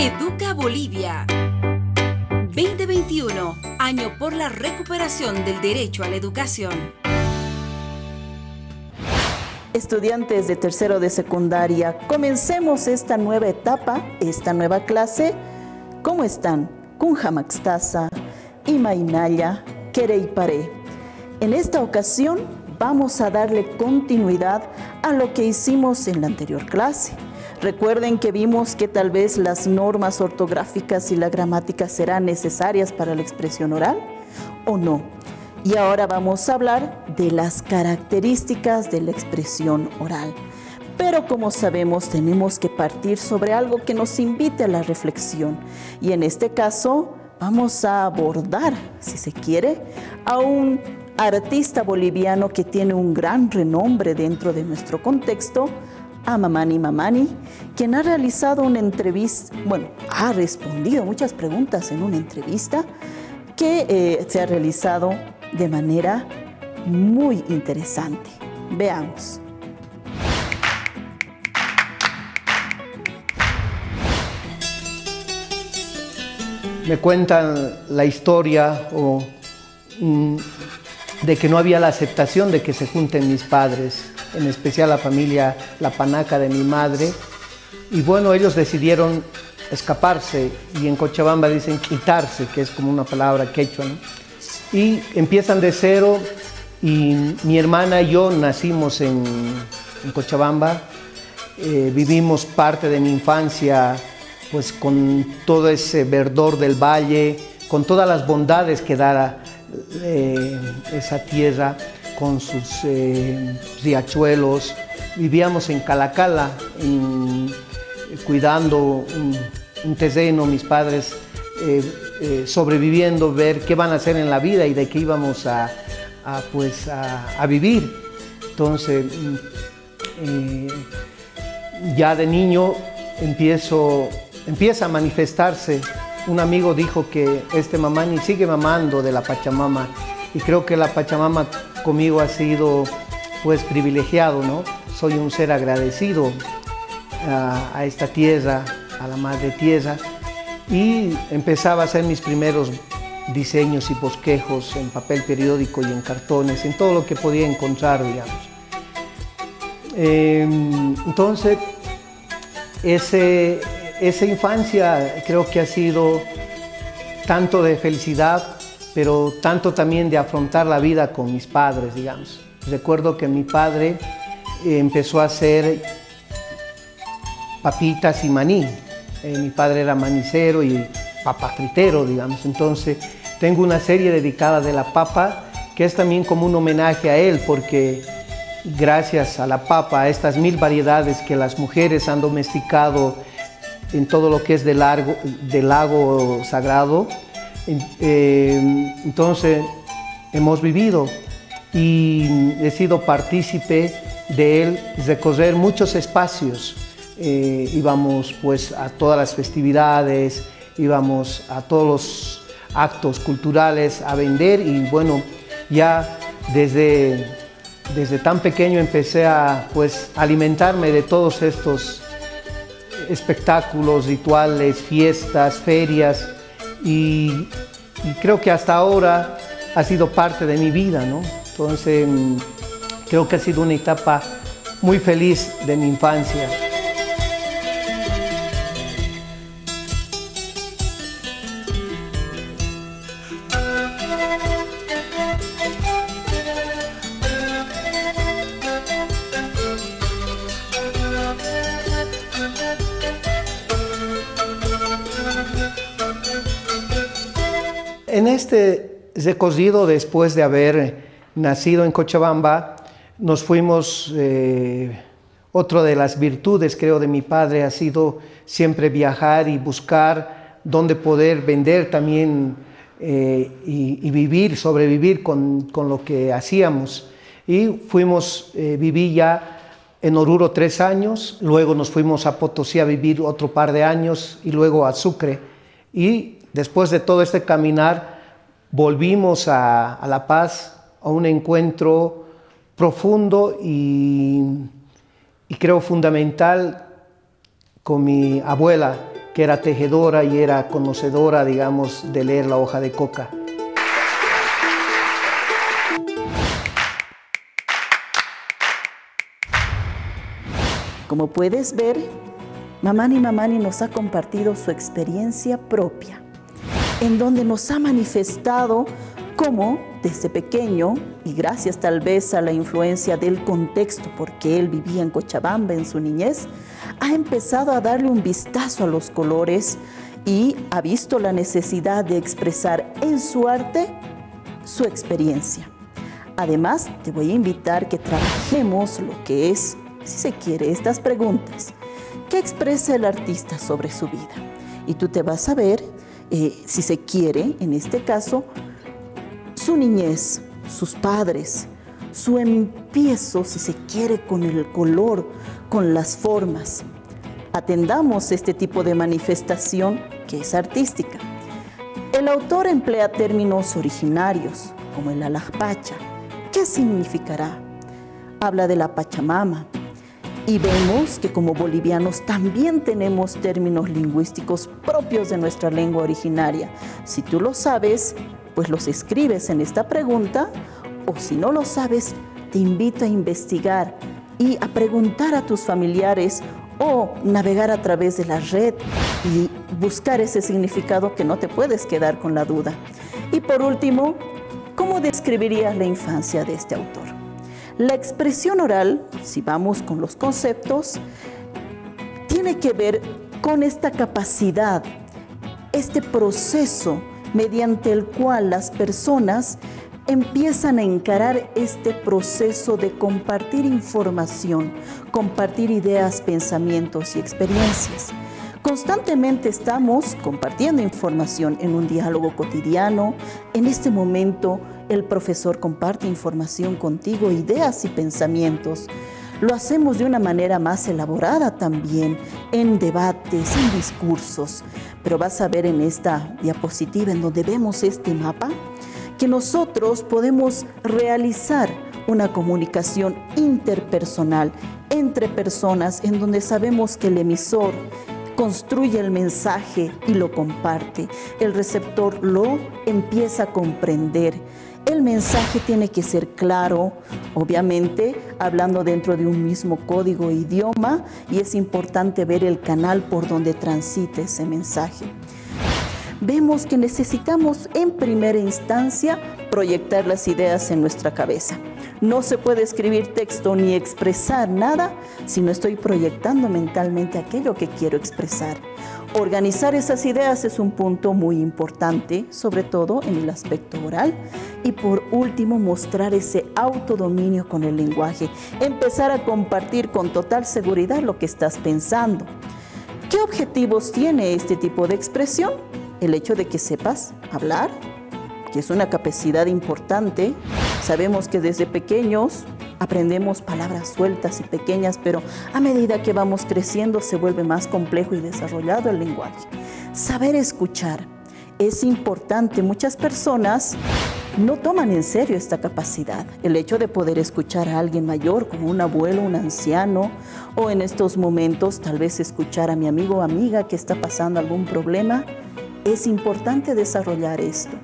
Educa Bolivia 2021, año por la recuperación del derecho a la educación. Estudiantes de tercero de secundaria, comencemos esta nueva etapa, esta nueva clase. ¿Cómo están? Kunjamaxtasa, Imainaya, Kereipare. En esta ocasión vamos a darle continuidad a lo que hicimos en la anterior clase. Recuerden que vimos que tal vez las normas ortográficas y la gramática serán necesarias para la expresión oral, ¿o no? Y ahora vamos a hablar de las características de la expresión oral. Pero como sabemos, tenemos que partir sobre algo que nos invite a la reflexión. Y en este caso, vamos a abordar, si se quiere, a un artista boliviano que tiene un gran renombre dentro de nuestro contexto, a Mamani Mamani, quien ha realizado una entrevista, ha respondido muchas preguntas en una entrevista que se ha realizado de manera muy interesante. Veamos. Me cuentan la historia de que no había la aceptación de que se junten mis padres, en especial la familia La Panaca de mi madre. Y bueno, ellos decidieron escaparse, y en Cochabamba dicen quitarse, que es como una palabra quechua, ¿no? Y empiezan de cero, y mi hermana y yo nacimos en Cochabamba. Vivimos parte de mi infancia pues con todo ese verdor del valle, con todas las bondades que da esa tierra, con sus riachuelos. Vivíamos en Calacala, cuidando un terreno, mis padres sobreviviendo, ver qué van a hacer en la vida y de qué íbamos a vivir. Entonces, ya de niño empieza a manifestarse. Un amigo dijo que este mamani sigue mamando de la Pachamama, y creo que la Pachamama conmigo ha sido pues privilegiado, ¿no? Soy un ser agradecido a esta tierra, a la madre tierra, y empezaba a hacer mis primeros diseños y bosquejos en papel periódico y en cartones, en todo lo que podía encontrar, digamos. Entonces, esa infancia creo que ha sido tanto de felicidad, pero tanto también de afrontar la vida con mis padres, digamos. Recuerdo que mi padre empezó a hacer papitas y maní. Mi padre era manicero y papafritero, digamos. Entonces, tengo una serie dedicada de la papa, que es también como un homenaje a él, porque gracias a la papa, a estas 1000 variedades que las mujeres han domesticado en todo lo que es del lago sagrado, entonces hemos vivido, y he sido partícipe de él, recorrer muchos espacios. Íbamos pues a todas las festividades, íbamos a todos los actos culturales a vender, y bueno, ya desde tan pequeño empecé a alimentarme de todos estos espectáculos, rituales, fiestas, ferias, y creo que hasta ahora ha sido parte de mi vida, ¿no? Entonces, creo que ha sido una etapa muy feliz de mi infancia. En este recorrido, después de haber nacido en Cochabamba, nos fuimos, otra de las virtudes, creo, de mi padre ha sido siempre viajar y buscar dónde poder vender también y vivir, sobrevivir con lo que hacíamos. Y viví ya en Oruro 3 años, luego nos fuimos a Potosí a vivir otro par de años, y luego a Sucre. Y después de todo este caminar, volvimos a La Paz, a un encuentro profundo y creo fundamental con mi abuela, que era tejedora y era conocedora, digamos, de leer la hoja de coca. Como puedes ver, Mamani Mamani nos ha compartido su experiencia propia, en donde nos ha manifestado cómo desde pequeño, y gracias tal vez a la influencia del contexto, porque él vivía en Cochabamba en su niñez, ha empezado a darle un vistazo a los colores y ha visto la necesidad de expresar en su arte su experiencia. Además, te voy a invitar que trabajemos lo que es, si se quiere, estas preguntas. ¿Qué expresa el artista sobre su vida? Y tú te vas a ver, si se quiere, en este caso, su niñez, sus padres, su empiezo, si se quiere, con el color, con las formas. Atendamos este tipo de manifestación que es artística. El autor emplea términos originarios, como el alajpacha. ¿Qué significará? Habla de la Pachamama. Y vemos que como bolivianos también tenemos términos lingüísticos propios de nuestra lengua originaria. Si tú lo sabes, pues los escribes en esta pregunta, o si no lo sabes, te invito a investigar y a preguntar a tus familiares o navegar a través de la red y buscar ese significado, que no te puedes quedar con la duda. Y por último, ¿cómo describirías la infancia de este autor? La expresión oral, si vamos con los conceptos, tiene que ver con esta capacidad, este proceso mediante el cual las personas empiezan a encarar este proceso de compartir información, compartir ideas, pensamientos y experiencias. Constantemente estamos compartiendo información en un diálogo cotidiano. En este momento, el profesor comparte información contigo, ideas y pensamientos. Lo hacemos de una manera más elaborada también, en debates, en discursos. Pero vas a ver en esta diapositiva en donde vemos este mapa, que nosotros podemos realizar una comunicación interpersonal entre personas en donde sabemos que el emisor construye el mensaje y lo comparte. El receptor lo empieza a comprender. El mensaje tiene que ser claro, obviamente, hablando dentro de un mismo código e idioma, y es importante ver el canal por donde transite ese mensaje. Vemos que necesitamos en primera instancia proyectar las ideas en nuestra cabeza. No se puede escribir texto ni expresar nada si no estoy proyectando mentalmente aquello que quiero expresar. Organizar esas ideas es un punto muy importante, sobre todo en el aspecto oral. Y por último, mostrar ese autodominio con el lenguaje. Empezar a compartir con total seguridad lo que estás pensando. ¿Qué objetivos tiene este tipo de expresión? El hecho de que sepas hablar, que es una capacidad importante. Sabemos que desde pequeños aprendemos palabras sueltas y pequeñas, pero a medida que vamos creciendo se vuelve más complejo y desarrollado el lenguaje. Saber escuchar es importante. Muchas personas no toman en serio esta capacidad. El hecho de poder escuchar a alguien mayor, como un abuelo, un anciano, o en estos momentos tal vez escuchar a mi amigo o amiga que está pasando algún problema, es importante desarrollar esto.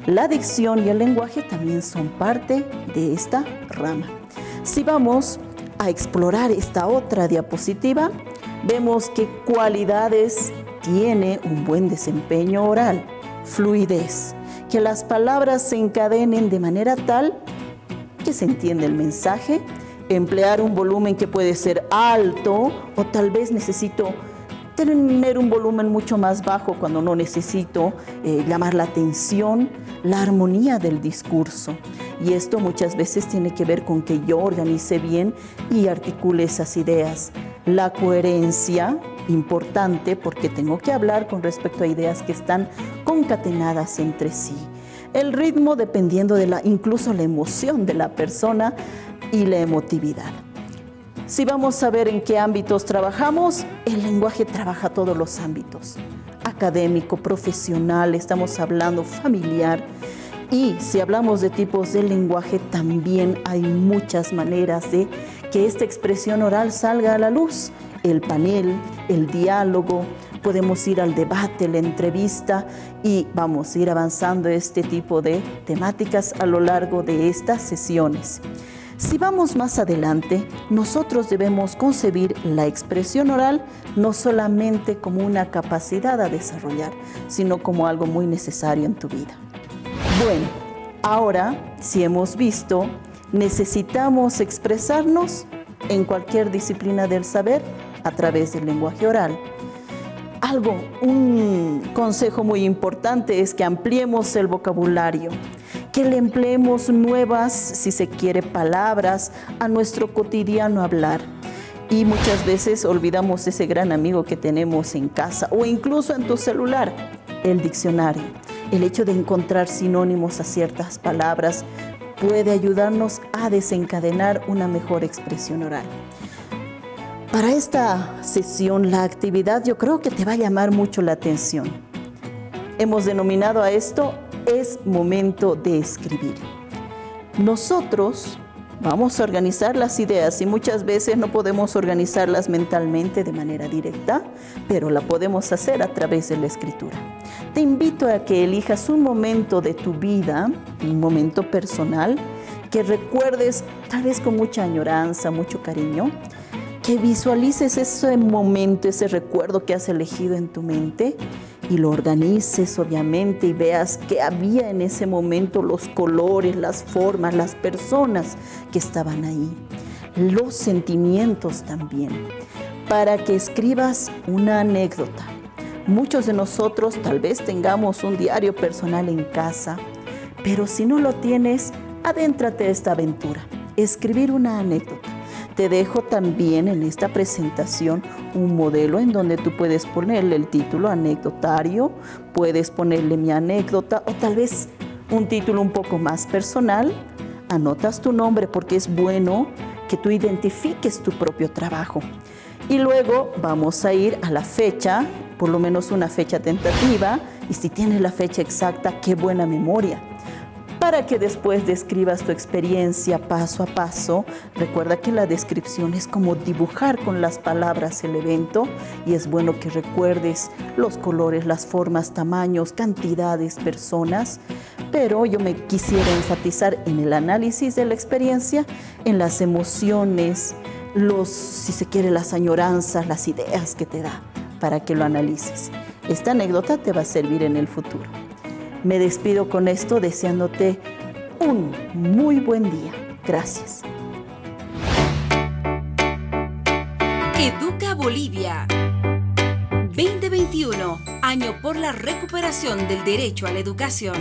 La dicción y el lenguaje también son parte de esta rama. Si vamos a explorar esta otra diapositiva, vemos qué cualidades tiene un buen desempeño oral. Fluidez, que las palabras se encadenen de manera tal que se entienda el mensaje. Emplear un volumen que puede ser alto, o tal vez necesito tener un volumen mucho más bajo cuando no necesito llamar la atención. La armonía del discurso, y esto muchas veces tiene que ver con que yo organice bien y articule esas ideas. La coherencia, importante, porque tengo que hablar con respecto a ideas que están concatenadas entre sí. El ritmo, dependiendo de incluso la emoción de la persona y la emotividad. Si vamos a ver en qué ámbitos trabajamos, el lenguaje trabaja todos los ámbitos. Académico, profesional, estamos hablando familiar. Y si hablamos de tipos de lenguaje, también hay muchas maneras de que esta expresión oral salga a la luz. El panel, el diálogo, podemos ir al debate, la entrevista y vamos a ir avanzando este tipo de temáticas a lo largo de estas sesiones. Si vamos más adelante, nosotros debemos concebir la expresión oral no solamente como una capacidad a desarrollar, sino como algo muy necesario en tu vida. Bueno, ahora, si hemos visto, necesitamos expresarnos en cualquier disciplina del saber a través del lenguaje oral. Un consejo muy importante es que ampliemos el vocabulario, que le empleemos nuevas, si se quiere, palabras a nuestro cotidiano hablar. Y muchas veces olvidamos ese gran amigo que tenemos en casa o incluso en tu celular, el diccionario. El hecho de encontrar sinónimos a ciertas palabras puede ayudarnos a desencadenar una mejor expresión oral. Para esta sesión, la actividad yo creo que te va a llamar mucho la atención. Hemos denominado a esto, es momento de escribir. Nosotros vamos a organizar las ideas y muchas veces no podemos organizarlas mentalmente de manera directa, pero la podemos hacer a través de la escritura. Te invito a que elijas un momento de tu vida, un momento personal, que recuerdes tal vez con mucha añoranza, mucho cariño, que visualices ese momento, ese recuerdo que has elegido en tu mente y lo organices obviamente y veas qué había en ese momento, los colores, las formas, las personas que estaban ahí, los sentimientos también, para que escribas una anécdota. Muchos de nosotros tal vez tengamos un diario personal en casa, pero si no lo tienes, adéntrate a esta aventura, escribir una anécdota. Te dejo también en esta presentación un modelo en donde tú puedes ponerle el título anecdotario, puedes ponerle mi anécdota o tal vez un título un poco más personal. Anotas tu nombre porque es bueno que tú identifiques tu propio trabajo. Y luego vamos a ir a la fecha, por lo menos una fecha tentativa, y si tienes la fecha exacta, qué buena memoria. Para que después describas tu experiencia paso a paso. Recuerda que la descripción es como dibujar con las palabras el evento y es bueno que recuerdes los colores, las formas, tamaños, cantidades, personas, pero yo me quisiera enfatizar en el análisis de la experiencia, en las emociones, si se quiere, las añoranzas, las ideas que te da para que lo analices. Esta anécdota te va a servir en el futuro. Me despido con esto deseándote un muy buen día. Gracias. Educa Bolivia 2021, año por la recuperación del derecho a la educación.